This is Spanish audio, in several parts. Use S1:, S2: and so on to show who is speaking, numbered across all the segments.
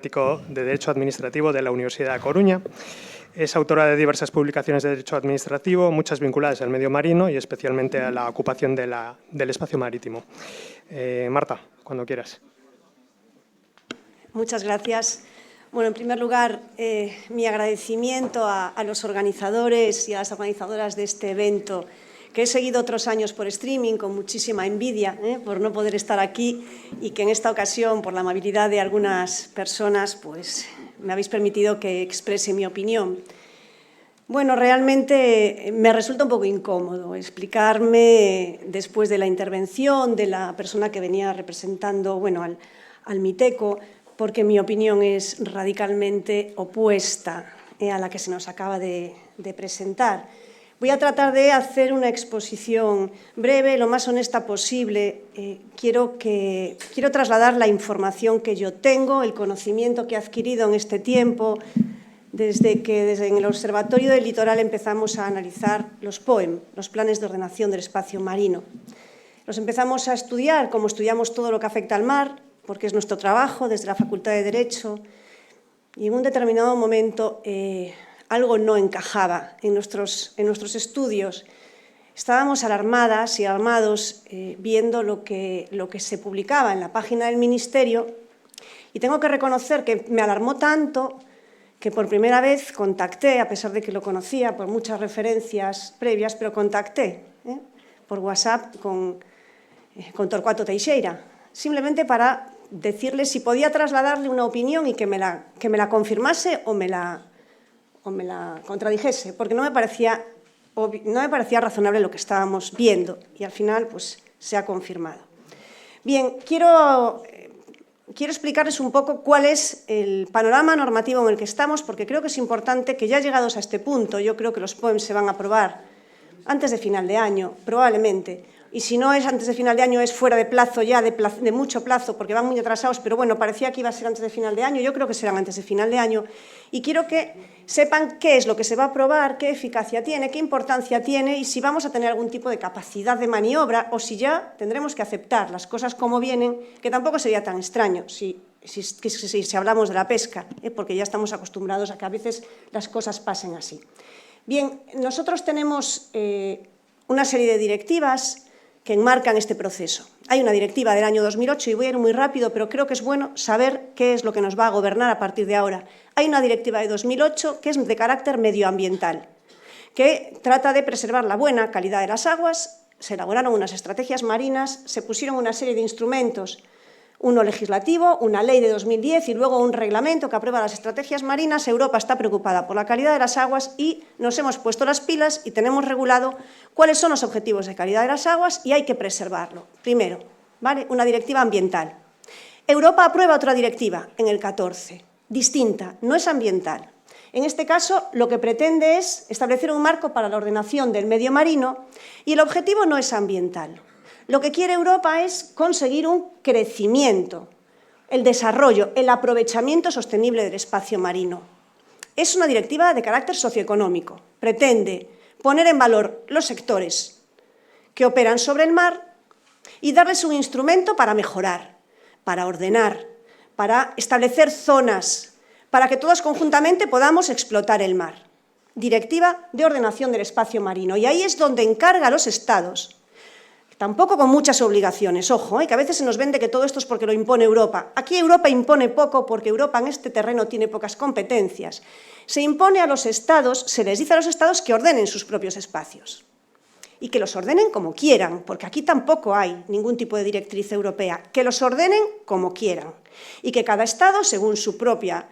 S1: de Derecho Administrativo de la Universidad de Coruña. Es autora de diversas publicaciones de Derecho Administrativo, muchas vinculadas al medio marino y especialmente a la ocupación del espacio marítimo. Marta, cuando quieras.
S2: Muchas gracias. Bueno, en primer lugar, mi agradecimiento a los organizadores y a las organizadoras de este evento, que he seguido otros años por streaming con muchísima envidia por no poder estar aquí y que en esta ocasión, por la amabilidad de algunas personas, pues me habéis permitido que exprese mi opinión. Bueno, realmente me resulta un poco incómodo explicarme después de la intervención de la persona que venía representando al Miteco, porque mi opinión es radicalmente opuesta a la que se nos acaba de presentar. Voy a tratar de hacer una exposición breve, lo más honesta posible. Quiero trasladar la información que yo tengo, el conocimiento que he adquirido en este tiempo, desde en el Observatorio del Litoral empezamos a analizar los POEM, los planes de ordenación del espacio marino. Los empezamos a estudiar como estudiamos todo lo que afecta al mar, porque es nuestro trabajo desde la Facultad de Derecho, y en un determinado momento algo no encajaba en nuestros estudios. Estábamos alarmadas y alarmados viendo lo que se publicaba en la página del Ministerio y tengo que reconocer que me alarmó tanto que por primera vez contacté, a pesar de que lo conocía por muchas referencias previas, pero contacté por WhatsApp con Torcuato Teixeira, simplemente para decirle si podía trasladarle una opinión y que me la confirmase o me la contradijese, porque no me parecía razonable lo que estábamos viendo y al final pues se ha confirmado. Bien, quiero explicarles un poco cuál es el panorama normativo en el que estamos, porque creo que es importante que ya llegados a este punto, yo creo que los POEM se van a aprobar antes de final de año, probablemente, y si no es antes de final de año es fuera de plazo ya, de mucho plazo, porque van muy atrasados, pero bueno, parecía que iba a ser antes de final de año, yo creo que serán antes de final de año, y quiero que sepan qué es lo que se va a aprobar, qué eficacia tiene, qué importancia tiene y si vamos a tener algún tipo de capacidad de maniobra o si ya tendremos que aceptar las cosas como vienen, que tampoco sería tan extraño si hablamos de la pesca, porque ya estamos acostumbrados a que a veces las cosas pasen así. Bien, nosotros tenemos una serie de directivas que enmarcan este proceso. Hay una directiva del año 2008 y voy a ir muy rápido, pero creo que es bueno saber qué es lo que nos va a gobernar a partir de ahora. Hay una directiva de 2008 que es de carácter medioambiental, que trata de preservar la buena calidad de las aguas, se elaboraron unas estrategias marinas, se pusieron una serie de instrumentos, uno legislativo, una ley de 2010 y luego un reglamento que aprueba las estrategias marinas. Europa está preocupada por la calidad de las aguas y nos hemos puesto las pilas y tenemos regulado cuáles son los objetivos de calidad de las aguas y hay que preservarlo. Primero, ¿vale? Una directiva ambiental. Europa aprueba otra directiva en el 14, distinta, no es ambiental. En este caso, lo que pretende es establecer un marco para la ordenación del medio marino y el objetivo no es ambiental. Lo que quiere Europa es conseguir un crecimiento, el desarrollo, el aprovechamiento sostenible del espacio marino. Es una directiva de carácter socioeconómico. Pretende poner en valor los sectores que operan sobre el mar y darles un instrumento para mejorar, para ordenar, para establecer zonas, para que todos conjuntamente podamos explotar el mar. Directiva de ordenación del espacio marino. Y ahí es donde encarga a los Estados, tampoco con muchas obligaciones, ojo, que a veces se nos vende que todo esto es porque lo impone Europa. Aquí Europa impone poco porque Europa en este terreno tiene pocas competencias. Se impone a los Estados, se les dice a los Estados que ordenen sus propios espacios y que los ordenen como quieran, porque aquí tampoco hay ningún tipo de directriz europea, que los ordenen como quieran y que cada Estado, según su propio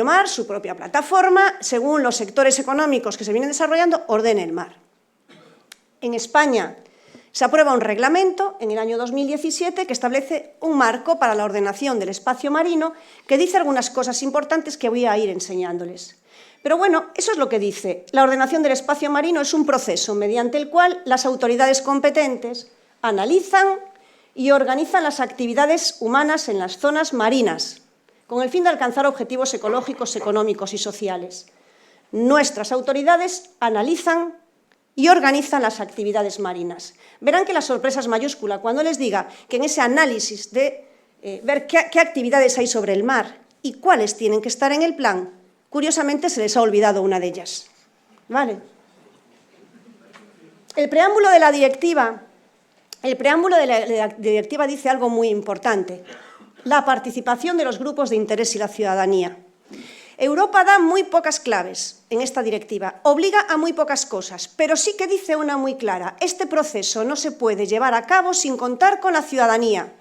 S2: mar, su propia plataforma, según los sectores económicos que se vienen desarrollando, ordene el mar. En España se aprueba un reglamento en el año 2017 que establece un marco para la ordenación del espacio marino que dice algunas cosas importantes que voy a ir enseñándoles. Pero bueno, eso es lo que dice. La ordenación del espacio marino es un proceso mediante el cual las autoridades competentes analizan y organizan las actividades humanas en las zonas marinas con el fin de alcanzar objetivos ecológicos, económicos y sociales. Nuestras autoridades analizan y organizan las actividades marinas. Verán que la sorpresa es mayúscula cuando les diga que en ese análisis de ver qué actividades hay sobre el mar y cuáles tienen que estar en el plan. Curiosamente, se les ha olvidado una de ellas. ¿Vale? El preámbulo de la directiva dice algo muy importante: la participación de los grupos de interés y la ciudadanía. Europa da muy pocas claves en esta directiva, obliga a muy pocas cosas, pero sí que dice una muy clara: este proceso no se puede llevar a cabo sin contar con la ciudadanía.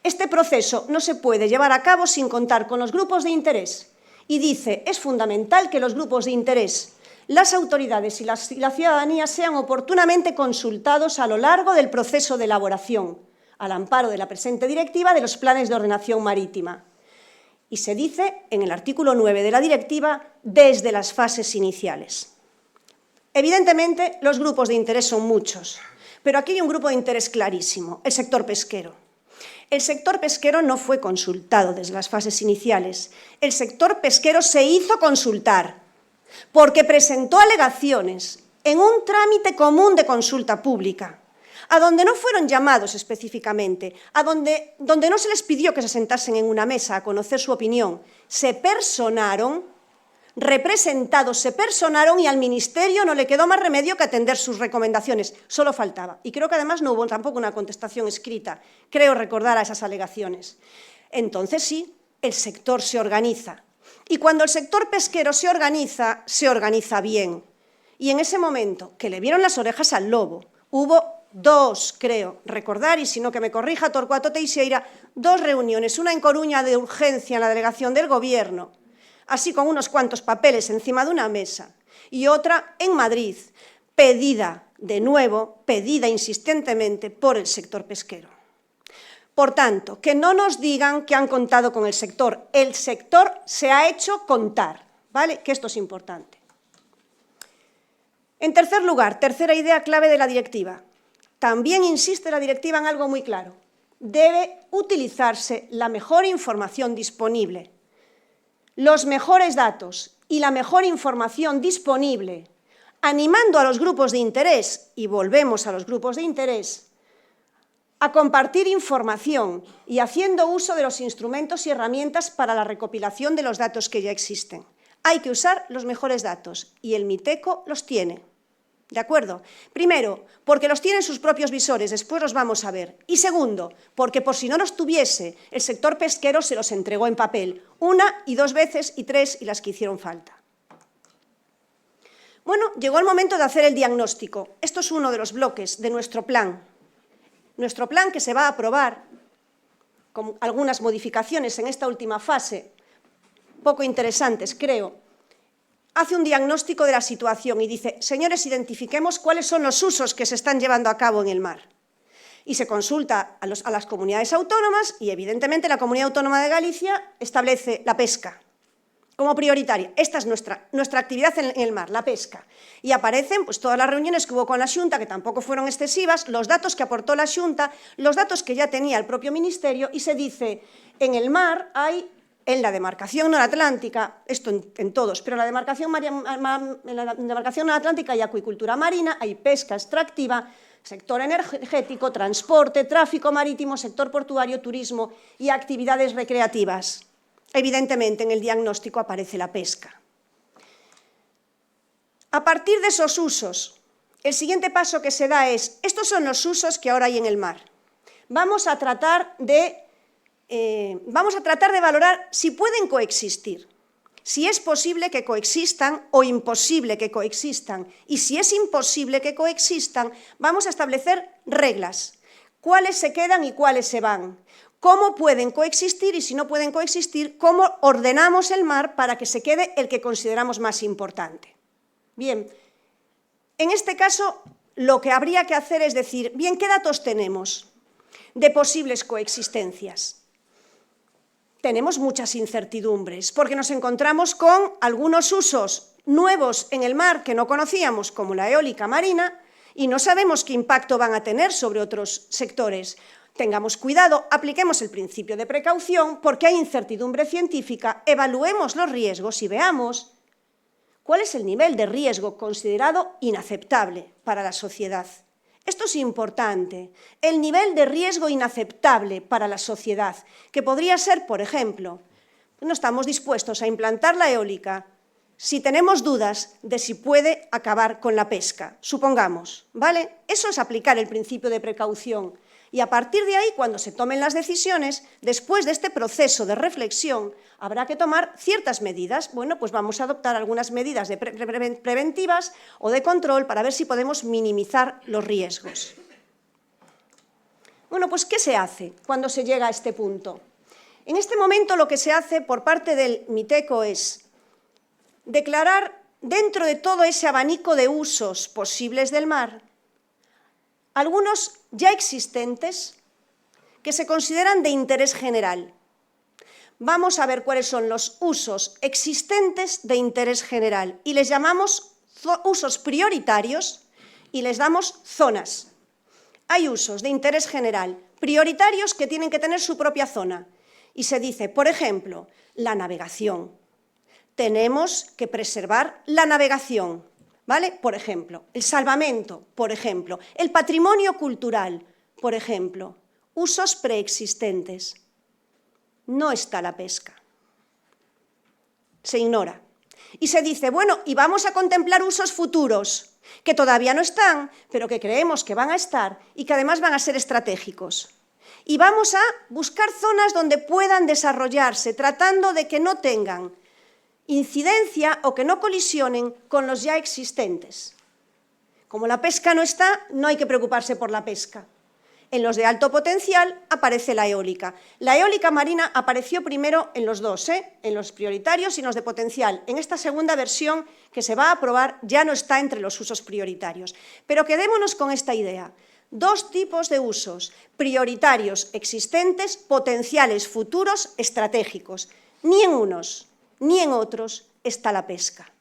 S2: Este proceso no se puede llevar a cabo sin contar con los grupos de interés. Y dice, es fundamental que los grupos de interés, las autoridades y la ciudadanía sean oportunamente consultados a lo largo del proceso de elaboración, al amparo de la presente directiva, de los planes de ordenación marítima. Y se dice en el artículo 9 de la directiva, desde las fases iniciales. Evidentemente, los grupos de interés son muchos, pero aquí hay un grupo de interés clarísimo, el sector pesquero. El sector pesquero no fue consultado desde las fases iniciales. El sector pesquero se hizo consultar porque presentó alegaciones en un trámite común de consulta pública, a donde no fueron llamados específicamente, a donde no se les pidió que se sentasen en una mesa a conocer su opinión. Se personaron, representados se personaron y al Ministerio no le quedó más remedio que atender sus recomendaciones. Solo faltaba. Y creo que además no hubo tampoco una contestación escrita, creo recordar, a esas alegaciones. Entonces sí, el sector se organiza. Y cuando el sector pesquero se organiza bien. Y en ese momento que le vieron las orejas al lobo, hubo dos, creo recordar, y si no que me corrija Torcuato Teixeira, dos reuniones, una en Coruña de urgencia en la delegación del Gobierno, así con unos cuantos papeles encima de una mesa, y otra en Madrid, pedida insistentemente por el sector pesquero. Por tanto, que no nos digan que han contado con el sector se ha hecho contar, ¿vale? Que esto es importante. En tercer lugar, tercera idea clave de la directiva. También insiste la directiva en algo muy claro. Debe utilizarse la mejor información disponible. Los mejores datos y la mejor información disponible, animando a los grupos de interés, y volvemos a los grupos de interés, a compartir información y haciendo uso de los instrumentos y herramientas para la recopilación de los datos que ya existen. Hay que usar los mejores datos y el MITECO los tiene. ¿De acuerdo? Primero, porque los tienen sus propios visores, después los vamos a ver. Y segundo, porque por si no los tuviese, el sector pesquero se los entregó en papel, una y dos veces y tres y las que hicieron falta. Bueno, llegó el momento de hacer el diagnóstico. Esto es uno de los bloques de nuestro plan. Nuestro plan, que se va a aprobar con algunas modificaciones en esta última fase, poco interesantes, creo, hace un diagnóstico de la situación y dice, señores, identifiquemos cuáles son los usos que se están llevando a cabo en el mar. Y se consulta a las comunidades autónomas y, evidentemente, la Comunidad Autónoma de Galicia establece la pesca como prioritaria. Esta es nuestra actividad en el mar, la pesca. Y aparecen pues, todas las reuniones que hubo con la Xunta, que tampoco fueron excesivas, los datos que aportó la Xunta, los datos que ya tenía el propio Ministerio, y se dice, en el mar hay, en la demarcación noratlántica, esto en todos, pero en la demarcación noratlántica hay acuicultura marina, hay pesca extractiva, sector energético, transporte, tráfico marítimo, sector portuario, turismo y actividades recreativas. Evidentemente, en el diagnóstico aparece la pesca. A partir de esos usos, el siguiente paso que se da es, estos son los usos que ahora hay en el mar. Vamos a tratar de valorar si pueden coexistir, si es posible que coexistan o imposible que coexistan. Y si es imposible que coexistan, vamos a establecer reglas, cuáles se quedan y cuáles se van. ¿Cómo pueden coexistir? Y si no pueden coexistir, ¿cómo ordenamos el mar para que se quede el que consideramos más importante? Bien, en este caso lo que habría que hacer es decir, bien, ¿qué datos tenemos de posibles coexistencias? Tenemos muchas incertidumbres porque nos encontramos con algunos usos nuevos en el mar que no conocíamos, como la eólica marina, y no sabemos qué impacto van a tener sobre otros sectores. Tengamos cuidado, apliquemos el principio de precaución porque hay incertidumbre científica, evaluemos los riesgos y veamos cuál es el nivel de riesgo considerado inaceptable para la sociedad. esto es importante, el nivel de riesgo inaceptable para la sociedad, que podría ser, por ejemplo, no estamos dispuestos a implantar la eólica si tenemos dudas de si puede acabar con la pesca, supongamos, ¿vale? Eso es aplicar el principio de precaución. Y a partir de ahí, cuando se tomen las decisiones, después de este proceso de reflexión, habrá que tomar ciertas medidas. Bueno, pues vamos a adoptar algunas medidas preventivas o de control para ver si podemos minimizar los riesgos. Bueno, pues ¿qué se hace cuando se llega a este punto? En este momento lo que se hace por parte del MITECO es declarar, dentro de todo ese abanico de usos posibles del mar, algunos ya existentes que se consideran de interés general. Vamos a ver cuáles son los usos existentes de interés general y les llamamos usos prioritarios y les damos zonas. Hay usos de interés general prioritarios que tienen que tener su propia zona y se dice, por ejemplo, la navegación. Tenemos que preservar la navegación. ¿Vale? Por ejemplo, el salvamento, por ejemplo, el patrimonio cultural, por ejemplo, usos preexistentes. No está la pesca. Se ignora. Y se dice, bueno, y vamos a contemplar usos futuros, que todavía no están, pero que creemos que van a estar y que además van a ser estratégicos. Y vamos a buscar zonas donde puedan desarrollarse, tratando de que no tengan incidencia o que no colisionen con los ya existentes. Como la pesca no está, no hay que preocuparse por la pesca. En los de alto potencial aparece la eólica. La eólica marina apareció primero en los dos, en los prioritarios y en los de potencial. En esta segunda versión que se va a aprobar ya no está entre los usos prioritarios. Pero quedémonos con esta idea. Dos tipos de usos, prioritarios existentes, potenciales futuros, estratégicos. Ni en unos ni en otros está la pesca.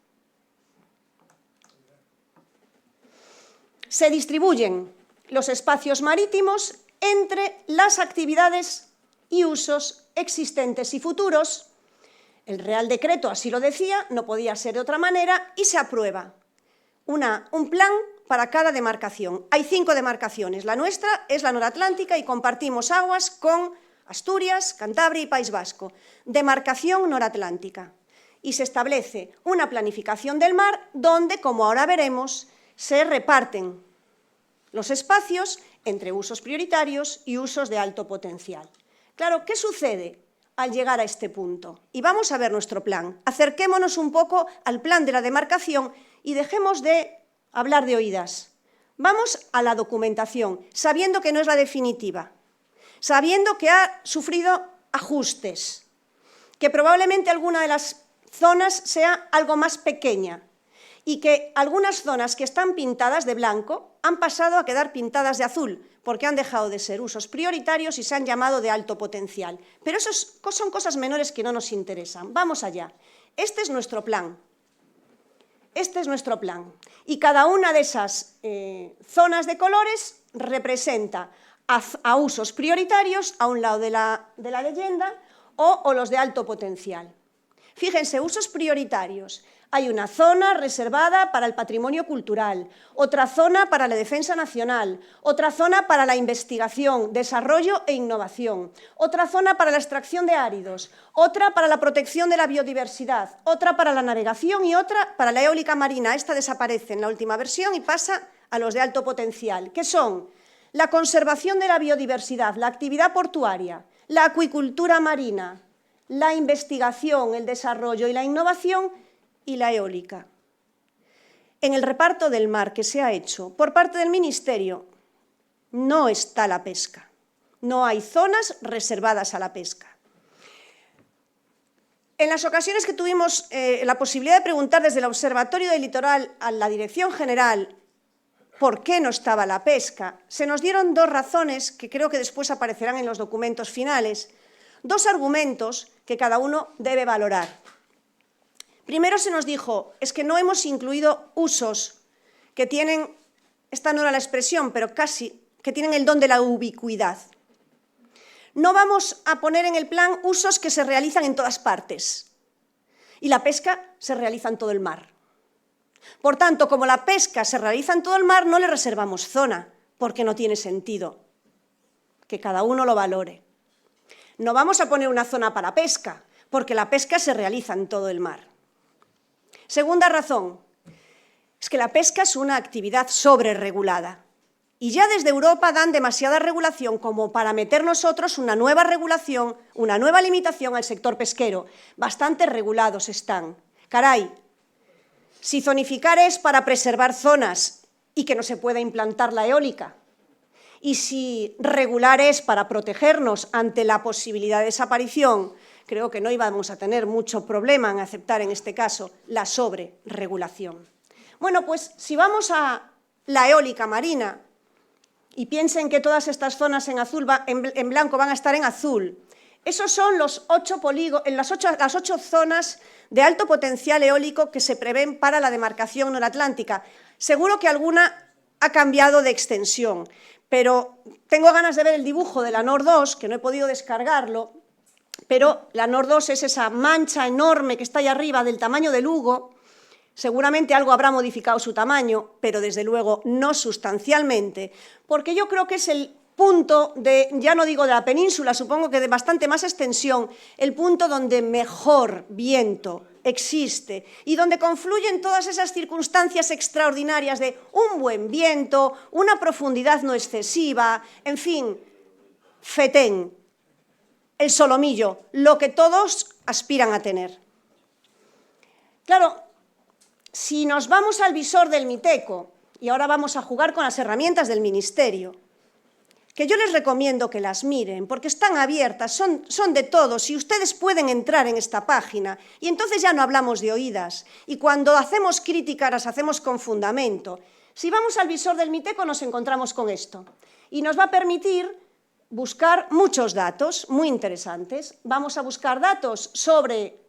S2: Se distribuyen los espacios marítimos entre las actividades y usos existentes y futuros. El Real Decreto así lo decía, no podía ser de otra manera, y se aprueba un plan para cada demarcación. Hay 5 demarcaciones. La nuestra es la noratlántica y compartimos aguas con Asturias, Cantabria y País Vasco, demarcación noratlántica. Y se establece una planificación del mar donde, como ahora veremos, se reparten los espacios entre usos prioritarios y usos de alto potencial. Claro, ¿qué sucede al llegar a este punto? Y vamos a ver nuestro plan. Acerquémonos un poco al plan de la demarcación y dejemos de hablar de oídas. Vamos a la documentación, sabiendo que no es la definitiva, sabiendo que ha sufrido ajustes, que probablemente alguna de las zonas sea algo más pequeña y que algunas zonas que están pintadas de blanco han pasado a quedar pintadas de azul porque han dejado de ser usos prioritarios y se han llamado de alto potencial. Pero eso son cosas menores que no nos interesan. Vamos allá. Este es nuestro plan. Este es nuestro plan. Y cada una de esas zonas de colores representa a usos prioritarios a un lado de la leyenda o los de alto potencial. Fíjense, usos prioritarios. Hay una zona reservada para el patrimonio cultural, otra zona para la defensa nacional, otra zona para la investigación, desarrollo e innovación, otra zona para la extracción de áridos, otra para la protección de la biodiversidad, otra para la navegación y otra para la eólica marina. Esta desaparece en la última versión y pasa a los de alto potencial, que son la conservación de la biodiversidad, la actividad portuaria, la acuicultura marina, la investigación, el desarrollo y la innovación y la eólica. En el reparto del mar que se ha hecho por parte del Ministerio no está la pesca. No hay zonas reservadas a la pesca. En las ocasiones que tuvimos la posibilidad de preguntar desde el Observatorio del Litoral a la Dirección General por qué no estaba la pesca, se nos dieron 2 razones que creo que después aparecerán en los documentos finales, 2 argumentos que cada uno debe valorar. Primero se nos dijo, es que no hemos incluido usos que tienen, esta no era la expresión, pero casi, que tienen el don de la ubicuidad. No vamos a poner en el plan usos que se realizan en todas partes. Y la pesca se realiza en todo el mar. Por tanto, como la pesca se realiza en todo el mar, no le reservamos zona. porque no tiene sentido. Que cada uno lo valore. No vamos a poner una zona para pesca, porque la pesca se realiza en todo el mar. Segunda razón, es que la pesca es una actividad sobreregulada. Y ya desde Europa dan demasiada regulación como para meter nosotros una nueva regulación, una nueva limitación al sector pesquero. Bastante regulados están. Caray, si zonificar es para preservar zonas y que no se pueda implantar la eólica, y si regular es para protegernos ante la posibilidad de desaparición, creo que no íbamos a tener mucho problema en aceptar en este caso la sobreregulación. Bueno, pues si vamos a la eólica marina, y piensen que todas estas zonas en blanco van a estar en azul. Esos son las 8 zonas de alto potencial eólico que se prevén para la demarcación noratlántica. Seguro que alguna ha cambiado de extensión, pero tengo ganas de ver el dibujo de la NOR2, que no he podido descargarlo, pero la NOR2 es esa mancha enorme que está ahí arriba del tamaño de Lugo. Seguramente algo habrá modificado su tamaño, pero desde luego no sustancialmente, porque yo creo que es el punto de, ya no digo de la península, supongo que de bastante más extensión, el punto donde mejor viento existe y donde confluyen todas esas circunstancias extraordinarias de un buen viento, una profundidad no excesiva, en fin, Fetén, el solomillo, lo que todos aspiran a tener. Claro, si nos vamos al visor del Miteco, y ahora vamos a jugar con las herramientas del Ministerio, que yo les recomiendo que las miren, porque están abiertas, son de todos, y ustedes pueden entrar en esta página, y entonces ya no hablamos de oídas, y cuando hacemos críticas las hacemos con fundamento. Si vamos al visor del Miteco nos encontramos con esto, y nos va a permitir buscar muchos datos muy interesantes. Vamos a buscar datos sobre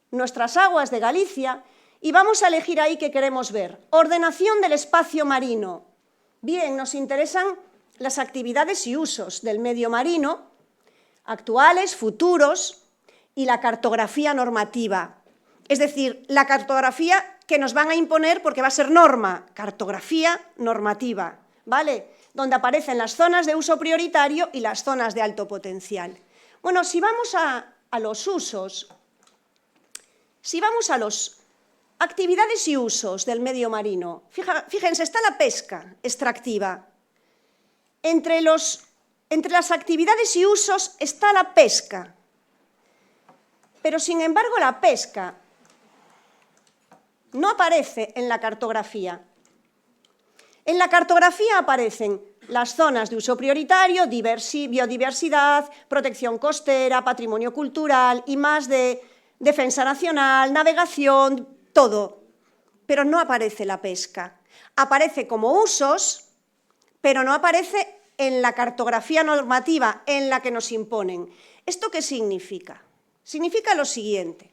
S2: nuestras aguas de Galicia, y vamos a elegir ahí qué queremos ver. Ordenación del espacio marino. Bien, nos interesan las actividades y usos del medio marino, actuales, futuros, y la cartografía normativa. Es decir, la cartografía que nos van a imponer porque va a ser norma, cartografía normativa, ¿vale? Donde aparecen las zonas de uso prioritario y las zonas de alto potencial. Bueno, si vamos a los usos, si vamos a los actividades y usos del medio marino. Fíjense, está la pesca extractiva. Entre las actividades y usos está la pesca. Pero, sin embargo, la pesca no aparece en la cartografía. En la cartografía aparecen las zonas de uso prioritario, biodiversidad, protección costera, patrimonio cultural y más de defensa nacional, navegación, todo, pero no aparece la pesca. Aparece como usos, pero no aparece en la cartografía normativa en la que nos imponen. ¿Esto qué significa? Significa lo siguiente.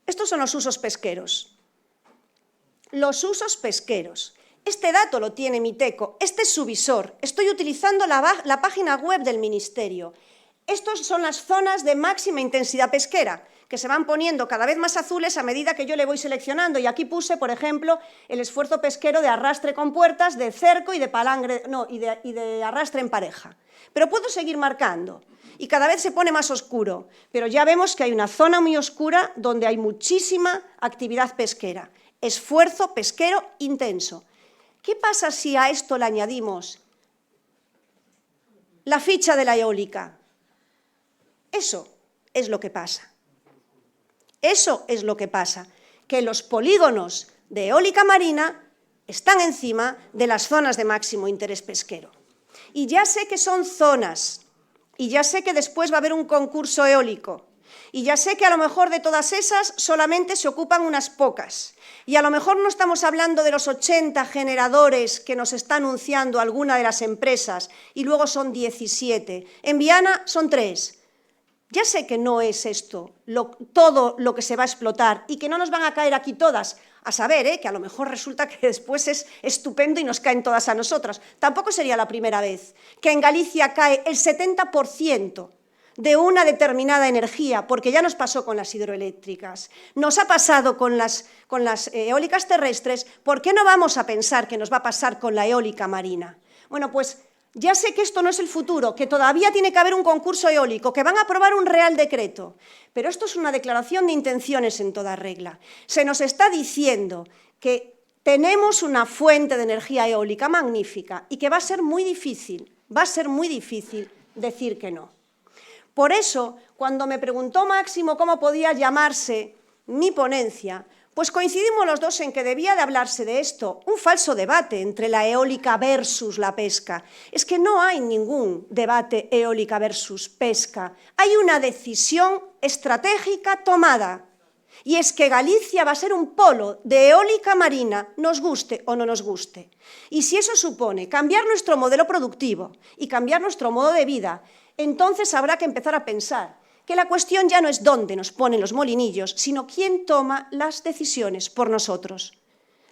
S2: Estos son los usos pesqueros. Los usos pesqueros. Este dato lo tiene Miteco, este es su visor. Estoy utilizando la página web del Ministerio. Estas son las zonas de máxima intensidad pesquera, que se van poniendo cada vez más azules a medida que yo le voy seleccionando. Y aquí puse, por ejemplo, el esfuerzo pesquero de arrastre con puertas, de cerco y de palangre, y de arrastre en pareja. Pero puedo seguir marcando, y cada vez se pone más oscuro. Pero ya vemos que hay una zona muy oscura donde hay muchísima actividad pesquera. Esfuerzo pesquero intenso. ¿Qué pasa si a esto le añadimos la ficha de la eólica? Eso es lo que pasa. Eso es lo que pasa, que los polígonos de eólica marina están encima de las zonas de máximo interés pesquero. Y ya sé que son zonas, y ya sé que después va a haber un concurso eólico, y ya sé que a lo mejor de todas esas solamente se ocupan unas pocas, y a lo mejor no estamos hablando de los 80 generadores que nos está anunciando alguna de las empresas, y luego son 17. En Viana son 3. Ya sé que no es esto todo lo que se va a explotar y que no nos van a caer aquí todas, a saber, que a lo mejor resulta que después es estupendo y nos caen todas a nosotras. Tampoco sería la primera vez que en Galicia cae el 70% de una determinada energía, porque ya nos pasó con las hidroeléctricas, nos ha pasado con las eólicas terrestres, ¿por qué no vamos a pensar que nos va a pasar con la eólica marina? Bueno, pues ya sé que esto no es el futuro, que todavía tiene que haber un concurso eólico, que van a aprobar un Real Decreto, pero esto es una declaración de intenciones en toda regla. Se nos está diciendo que tenemos una fuente de energía eólica magnífica y que va a ser muy difícil decir que no. Por eso, cuando me preguntó Máximo cómo podía llamarse mi ponencia, pues coincidimos los dos en que debía de hablarse de esto, un falso debate entre la eólica versus la pesca. Es que no hay ningún debate eólica versus pesca, hay una decisión estratégica tomada. Y es que Galicia va a ser un polo de eólica marina, nos guste o no nos guste. Y si eso supone cambiar nuestro modelo productivo y cambiar nuestro modo de vida, entonces habrá que empezar a pensar que la cuestión ya no es dónde nos ponen los molinillos, sino quién toma las decisiones por nosotros.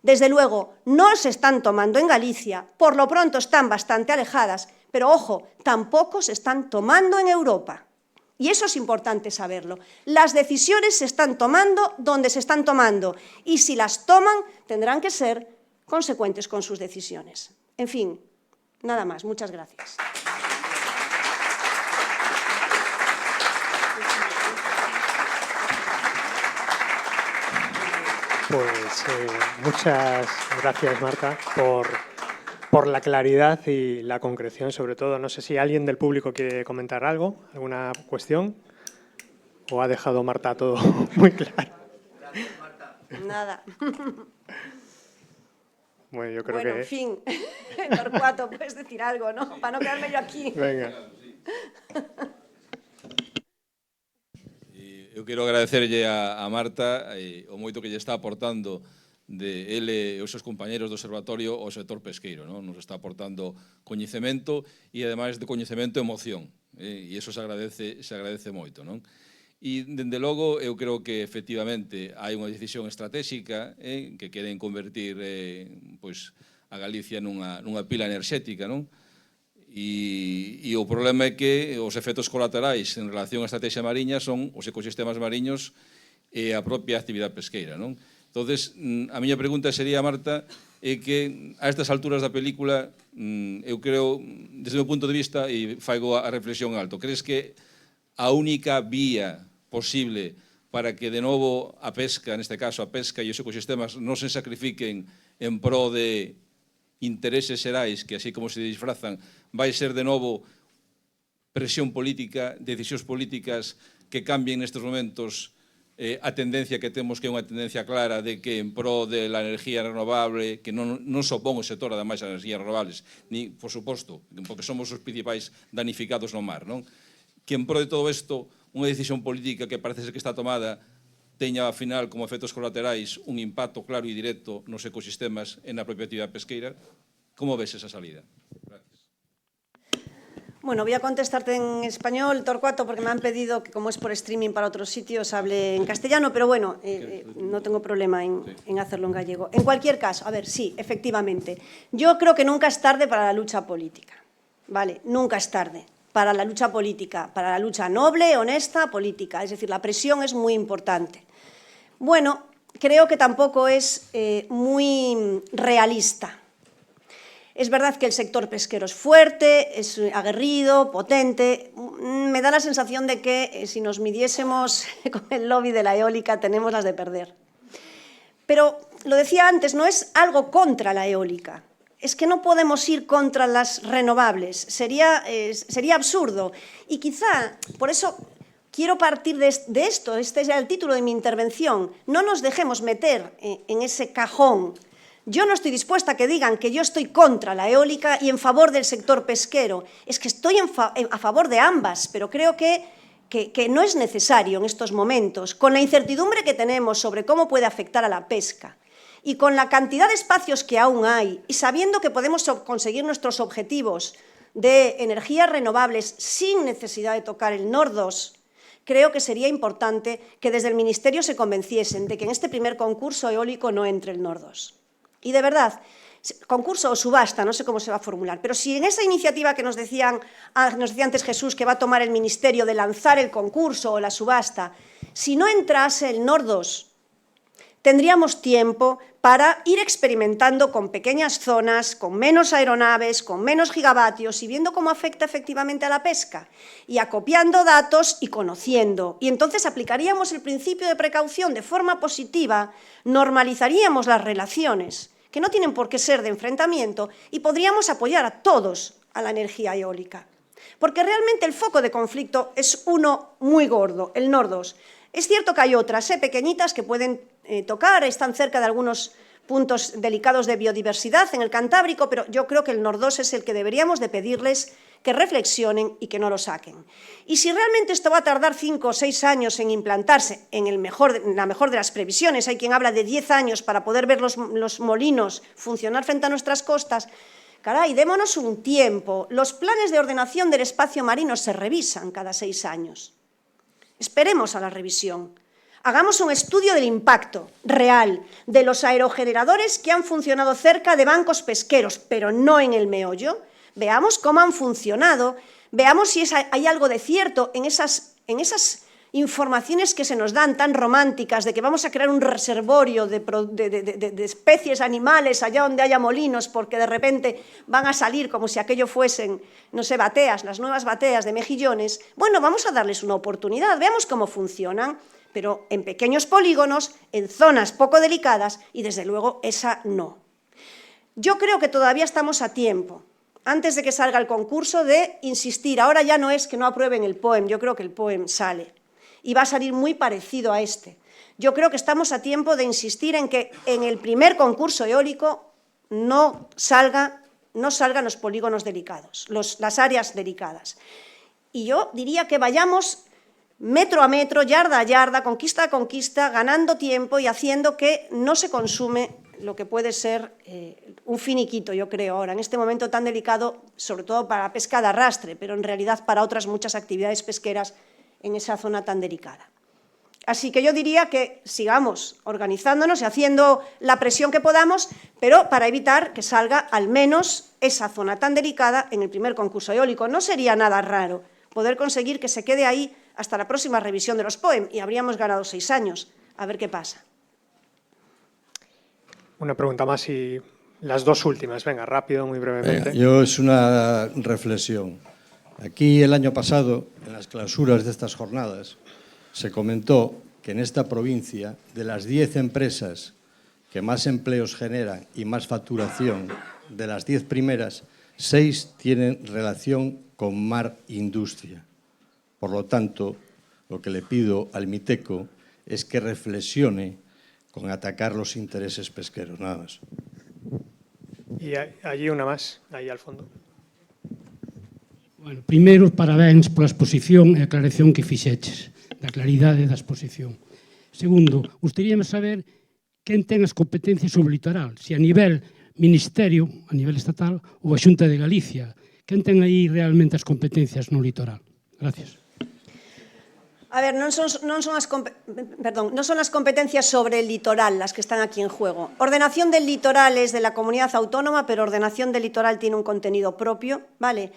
S2: Desde luego, no se están tomando en Galicia, por lo pronto están bastante alejadas, pero ojo, tampoco se están tomando en Europa. Y eso es importante saberlo. Las decisiones se están tomando donde se están tomando y si las toman tendrán que ser consecuentes con sus decisiones. En fin, nada más. Muchas gracias.
S1: Pues muchas gracias, Marta, por la claridad y la concreción, sobre todo. No sé si alguien del público quiere comentar algo, alguna cuestión, o ha dejado Marta todo muy claro.
S2: Gracias, Marta. Nada.
S1: Bueno, yo creo que...
S2: en fin, Torcuato, puedes decir algo, ¿no? Sí. Para no quedarme yo aquí.
S1: Venga.
S3: Eu quero agradecerlle a Marta o moito que lle está aportando de ele e os seus compañeros do Observatorio ao sector pesqueiro. Nos está aportando coñecemento e, ademais de coñecemento, emoción. E iso se agradece moito. E, dende logo, eu creo que, efectivamente, hai unha decisión estratégica que queren convertir a Galicia nunha pila enerxética, E o problema é que os efectos colaterais en relación á estrategia mariña son os ecosistemas mariños e a propia actividade pesqueira. Entonces, a miña pregunta sería, Marta, é que a estas alturas da película, eu creo, desde o meu punto de vista, e faigo a reflexión alto, crees que a única vía posible para que, de novo, a pesca, neste caso a pesca e os ecosistemas, non se sacrifiquen en pro de intereses xerais, que así como se disfrazan, vai ser de novo presión política, decisións políticas que cambien nestes momentos a tendencia que temos, que é unha tendencia clara de que en pro de la energía renovable, que non sopón o sector, ademais, as energías renovables, ni, por suposto, porque somos os principais danificados no mar, que en pro de todo isto, unha decisión política que parece ser que está tomada teña, ao final, como efectos colaterais, un impacto claro e directo nos ecosistemas e na propia actividade pesqueira. Como ves esa salida? Gracias.
S2: Bueno, voy a contestarte en español, Torcuato, porque me han pedido que, como es por streaming para otros sitios, hable en castellano, pero bueno, no tengo problema en hacerlo en gallego. En cualquier caso, a ver, sí, efectivamente, yo creo que nunca es tarde para la lucha política, ¿vale? Nunca es tarde para la lucha política, para la lucha noble, honesta, política. Es decir, la presión es muy importante. Bueno, creo que tampoco es muy realista. Es verdad que el sector pesquero es fuerte, es aguerrido, potente. Me da la sensación de que si nos midiésemos con el lobby de la eólica tenemos las de perder. Pero, lo decía antes, no es algo contra la eólica. Es que no podemos ir contra las renovables, sería absurdo. Y quizá, por eso quiero partir de esto, este es el título de mi intervención, no nos dejemos meter en ese cajón. Yo no estoy dispuesta a que digan que yo estoy contra la eólica y en favor del sector pesquero. Es que estoy a favor de ambas, pero creo que no es necesario en estos momentos, con la incertidumbre que tenemos sobre cómo puede afectar a la pesca, y con la cantidad de espacios que aún hay, y sabiendo que podemos conseguir nuestros objetivos de energías renovables sin necesidad de tocar el NOR 2, creo que sería importante que desde el Ministerio se convenciesen de que en este primer concurso eólico no entre el NOR 2. Y de verdad, concurso o subasta, no sé cómo se va a formular, pero si en esa iniciativa que nos decía antes Jesús que va a tomar el Ministerio de lanzar el concurso o la subasta, si no entrase el NOR 2, tendríamos tiempo para ir experimentando con pequeñas zonas, con menos aeronaves, con menos gigavatios y viendo cómo afecta efectivamente a la pesca y acopiando datos y conociendo. Y entonces aplicaríamos el principio de precaución de forma positiva, normalizaríamos las relaciones, que no tienen por qué ser de enfrentamiento, y podríamos apoyar a todos a la energía eólica. Porque realmente el foco de conflicto es uno muy gordo, el NOR 2. Es cierto que hay otras pequeñitas que pueden tocar, están cerca de algunos puntos delicados de biodiversidad en el Cantábrico, pero yo creo que el NOR 2 es el que deberíamos de pedirles que reflexionen y que no lo saquen. Y si realmente esto va a tardar 5 o 6 años en implantarse, en la mejor de las previsiones, hay quien habla de 10 años para poder ver los molinos funcionar frente a nuestras costas, caray, démonos un tiempo. Los planes de ordenación del espacio marino se revisan cada 6 años. Esperemos a la revisión. Hagamos un estudio del impacto real de los aerogeneradores que han funcionado cerca de bancos pesqueros, pero no en el meollo. Veamos cómo han funcionado, veamos si hay algo de cierto en esas informaciones que se nos dan tan románticas de que vamos a crear un reservorio de especies animales allá donde haya molinos porque de repente van a salir como si aquello fuesen, no sé, bateas, las nuevas bateas de mejillones. Bueno, vamos a darles una oportunidad, veamos cómo funcionan, pero en pequeños polígonos, en zonas poco delicadas y desde luego esa no. Yo creo que todavía estamos a tiempo, antes de que salga el concurso, de insistir. Ahora ya no es que no aprueben el POEM, yo creo que el POEM sale y va a salir muy parecido a este. Yo creo que estamos a tiempo de insistir en que en el primer concurso eólico no salgan los polígonos delicados, las áreas delicadas. Y yo diría que vayamos metro a metro, yarda a yarda, conquista a conquista, ganando tiempo y haciendo que no se consume lo que puede ser un finiquito, yo creo, ahora, en este momento tan delicado, sobre todo para la pesca de arrastre, pero en realidad para otras muchas actividades pesqueras en esa zona tan delicada. Así que yo diría que sigamos organizándonos y haciendo la presión que podamos, pero para evitar que salga al menos esa zona tan delicada en el primer concurso eólico. No sería nada raro poder conseguir que se quede ahí hasta la próxima revisión de los POEM y habríamos ganado 6 años. A ver qué pasa.
S1: Una pregunta más y las dos últimas. Venga, rápido, muy brevemente.
S4: Es una reflexión. Aquí el año pasado, en las clausuras de estas jornadas, se comentó que en esta provincia, de las 10 empresas que más empleos generan y más facturación, de las 10 primeras, 6 tienen relación con mar e industria. Por lo tanto, lo que le pido al Miteco es que reflexione con atacar los intereses pesqueros, nada más.
S1: Y allí una más, ahí al fondo.
S5: Bueno, primeiro, parabéns pola exposición e a aclaración que fixeches, da claridade da exposición. Segundo, gustaríame saber quen ten as competencias sobre o litoral, se a nivel ministerio, a nivel estatal, ou a Xunta de Galicia. Quen ten aí realmente as competencias no litoral? Gracias.
S2: A ver, non son as competencias sobre el litoral las que están aquí en juego. Ordenación del litoral es de la comunidad autónoma, pero ordenación del litoral tiene un contenido propio, ¿vale?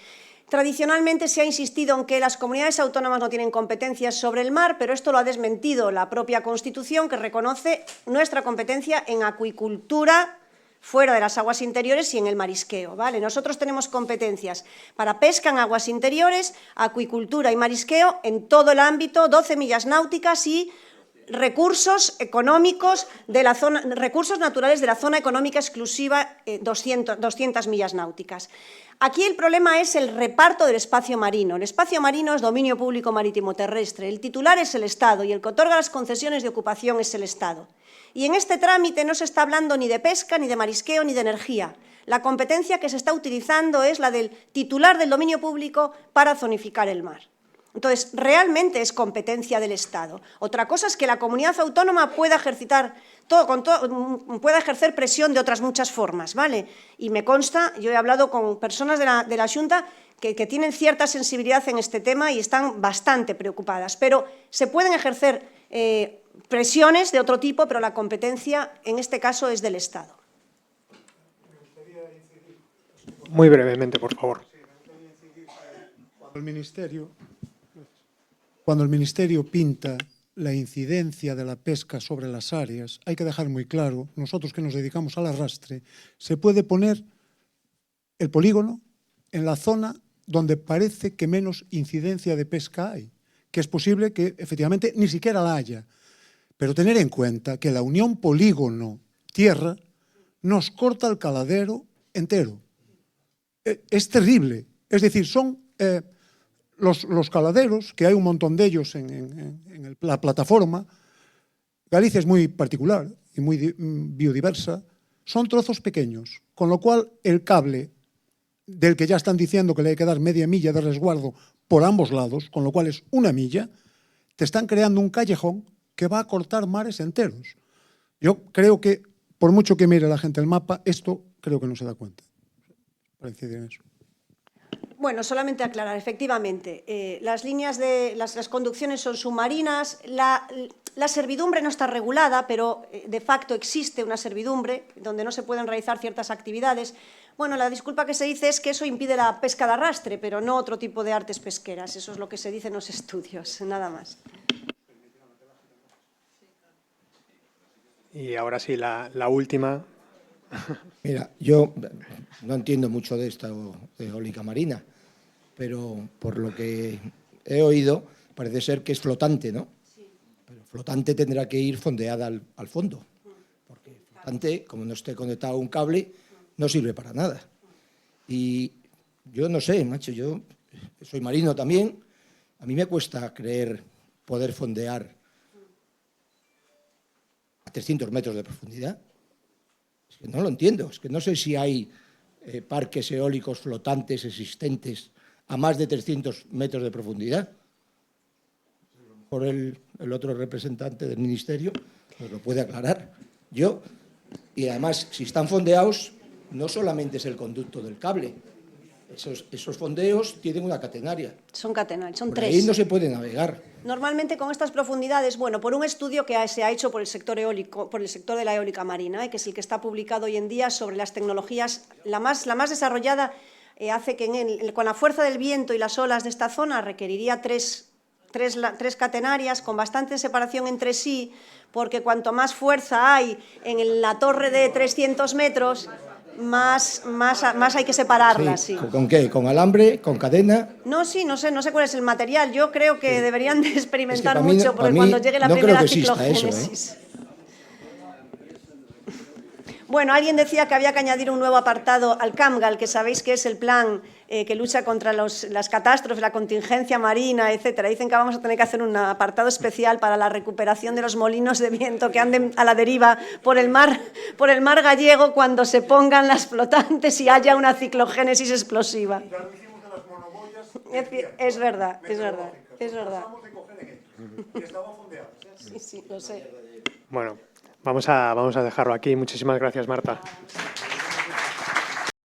S2: Tradicionalmente se ha insistido en que las comunidades autónomas no tienen competencias sobre el mar, pero esto lo ha desmentido la propia Constitución, que reconoce nuestra competencia en acuicultura fuera de las aguas interiores y en el marisqueo, ¿vale? Nosotros tenemos competencias para pesca en aguas interiores, acuicultura y marisqueo en todo el ámbito, 12 millas náuticas y recursos económicos de la zona, recursos naturales de la zona económica exclusiva, 200 millas náuticas. Aquí el problema es el reparto del espacio marino. El espacio marino es dominio público marítimo terrestre. El titular es el Estado y el que otorga las concesiones de ocupación es el Estado. Y en este trámite no se está hablando ni de pesca, ni de marisqueo, ni de energía. La competencia que se está utilizando es la del titular del dominio público para zonificar el mar. Entonces, realmente es competencia del Estado. Otra cosa es que la comunidad autónoma pueda pueda ejercer presión de otras muchas formas, ¿vale? Y me consta, yo he hablado con personas de la Xunta que tienen cierta sensibilidad en este tema y están bastante preocupadas, pero se pueden ejercer presiones de otro tipo, pero la competencia en este caso es del Estado.
S1: Muy brevemente, por favor.
S6: Cuando el Ministerio pinta la incidencia de la pesca sobre las áreas, hay que dejar muy claro, nosotros que nos dedicamos al arrastre, se puede poner el polígono en la zona donde parece que menos incidencia de pesca hay, que es posible que efectivamente ni siquiera la haya. Pero tener en cuenta que la unión polígono-tierra nos corta el caladero entero. Es terrible. Es decir, son los caladeros, que hay un montón de ellos en la plataforma. Galicia es muy particular y muy biodiversa. Son trozos pequeños, con lo cual el cable del que ya están diciendo que le hay que dar media milla de resguardo por ambos lados, con lo cual es una milla, te están creando un callejón que va a cortar mares enteros. Yo creo que, por mucho que mire la gente el mapa, esto creo que no se da cuenta. Para incidir en eso.
S2: Bueno, solamente aclarar, efectivamente, las líneas de las conducciones son submarinas, la servidumbre no está regulada, pero de facto existe una servidumbre donde no se pueden realizar ciertas actividades. Bueno, la disculpa que se dice es que eso impide la pesca de arrastre, pero no otro tipo de artes pesqueras. Eso es lo que se dice en los estudios, nada más.
S1: Y ahora sí, la última.
S7: Mira, yo no entiendo mucho de esta eólica marina, pero por lo que he oído, parece ser que es flotante, ¿no? Sí. Pero flotante tendrá que ir fondeada al fondo, porque flotante, como no esté conectado a un cable, no sirve para nada. Y yo no sé, macho, yo soy marino también, a mí me cuesta creer poder fondear a 300 metros de profundidad. Es que no lo entiendo, es que no sé si hay parques eólicos flotantes existentes a más de 300 metros de profundidad. A lo mejor el otro representante del Ministerio nos lo puede aclarar. Yo, y además, si están fondeados, no solamente es el conducto del cable, esos fondeos tienen una catenaria.
S2: Son catenarios, son
S7: Por
S2: tres.
S7: ahí no se puede navegar.
S2: Normalmente con estas profundidades, bueno, por un estudio que se ha hecho por el sector eólico, por el sector de la eólica marina, que es el que está publicado hoy en día sobre las tecnologías, la más desarrollada, hace que con la fuerza del viento y las olas de esta zona requeriría tres catenarias con bastante separación entre sí, porque cuanto más fuerza hay en la torre de 300 metros, más hay que separarlas. Sí.
S7: ¿Con qué? ¿Con alambre? ¿Con cadena?
S2: No, sí, no sé cuál es el material. Yo creo que deberían de experimentar
S7: es que
S2: mucho, porque cuando llegue la primera ciclogénesis.
S7: Eso,
S2: Bueno, alguien decía que había que añadir un nuevo apartado al CAMGAL, que sabéis que es el plan que lucha contra las catástrofes, la contingencia marina, etcétera. Dicen que vamos a tener que hacer un apartado especial para la recuperación de los molinos de viento que anden a la deriva por el mar gallego cuando se pongan las flotantes y haya una ciclogénesis explosiva. Es verdad. Sí, lo sé.
S1: Bueno, vamos a dejarlo aquí. Muchísimas gracias, Marta.